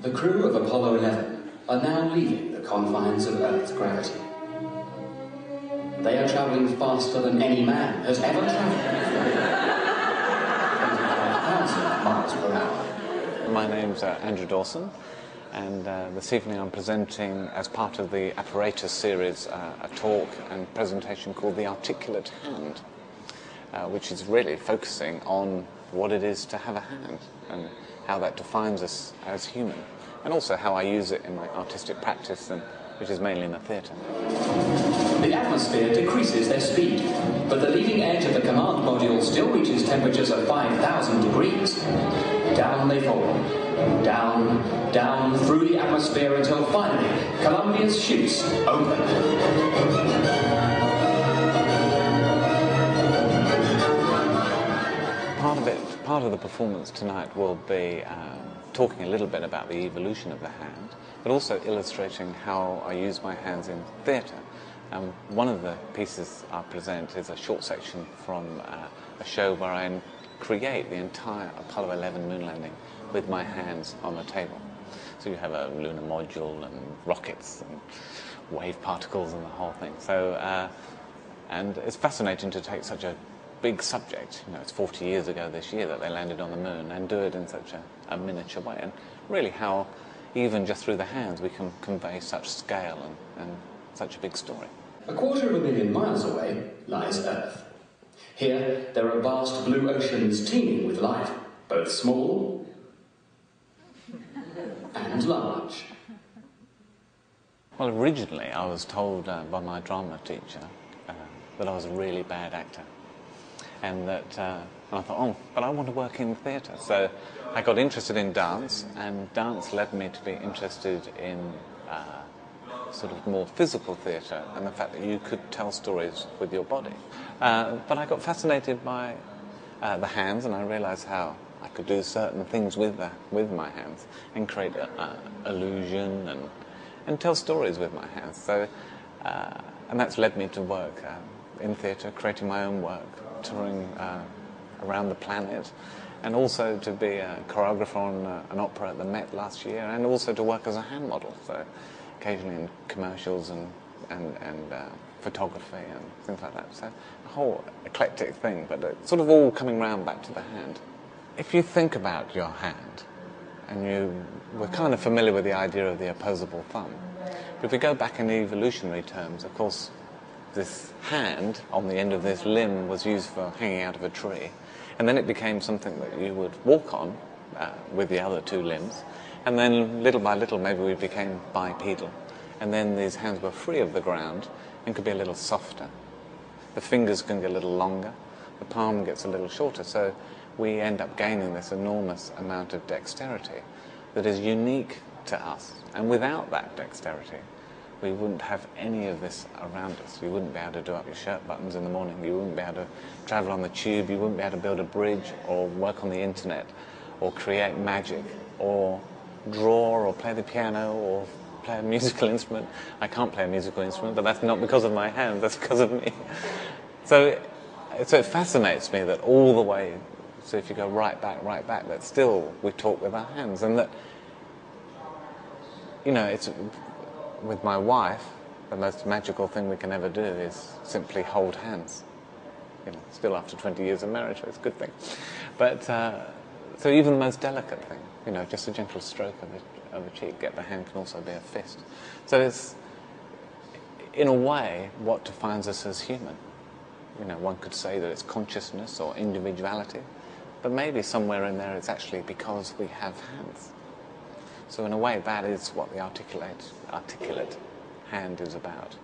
The crew of Apollo 11 are now leaving the confines of Earth's gravity. They are travelling faster than any man has ever travelled before. 25,000 miles per hour. My name's Andrew Dawson, and this evening I'm presenting, as part of the Apparatus series, a talk and presentation called The Articulate Hand, which is really focusing on what it is to have a hand and how that defines us as human, and also how I use it in my artistic practice, which is mainly in the theatre. The atmosphere decreases their speed, but the leading edge of the command module still reaches temperatures of 5,000 degrees. Down they fall, down, down through the atmosphere until finally Columbia's chutes open. Part of the performance tonight will be talking a little bit about the evolution of the hand, but also illustrating how I use my hands in theatre. One of the pieces I present is a short section from a show where I create the entire Apollo 11 moon landing with my hands on the table. So you have a lunar module and rockets and wave particles and the whole thing. So, and it's fascinating to take such a big subject, it's 40 years ago this year that they landed on the moon, and do it in such a miniature way, and really how even just through the hands we can convey such scale and such a big story. 250,000 miles away lies Earth. Here there are vast blue oceans teeming with life, both small and large. Well, originally I was told by my drama teacher that I was a really bad actor. And that I thought, but I want to work in theatre. So I got interested in dance, and dance led me to be interested in sort of more physical theatre and the fact that you could tell stories with your body. But I got fascinated by the hands, and I realised how I could do certain things with my hands and create illusion and tell stories with my hands. So, and that's led me to work in theatre, creating my own work, touring around the planet, and also to be a choreographer on an opera at the Met last year, and also to work as a hand model, so occasionally in commercials and photography and things like that. So a whole eclectic thing, but it's sort of all coming round back to the hand. If you think about your hand, and we're kind of familiar with the idea of the opposable thumb, but if we go back in evolutionary terms, of course, this hand on the end of this limb was used for hanging out of a tree, and then it became something that you would walk on with the other two limbs, and then little by little maybe we became bipedal, and then these hands were free of the ground and could be a little softer. The fingers can get a little longer, the palm gets a little shorter, so we end up gaining this enormous amount of dexterity that is unique to us, and without that dexterity we wouldn't have any of this around us. You wouldn't be able to do up your shirt buttons in the morning, you wouldn't be able to travel on the tube, you wouldn't be able to build a bridge or work on the internet or create magic or draw or play the piano or play a musical instrument. I can't play a musical instrument, but that's not because of my hands, that's because of me. So it fascinates me that all the way, so if you go right back, that still we talk with our hands, and that, it's with my wife, the most magical thing we can ever do is simply hold hands. Still after 20 years of marriage, it's a good thing. But, so even the most delicate thing, just a gentle stroke of a cheek, the hand can also be a fist. So it's, in a way, what defines us as human. One could say that it's consciousness or individuality, but maybe somewhere in there it's actually because we have hands. So in a way, that is what the articulate hand is about.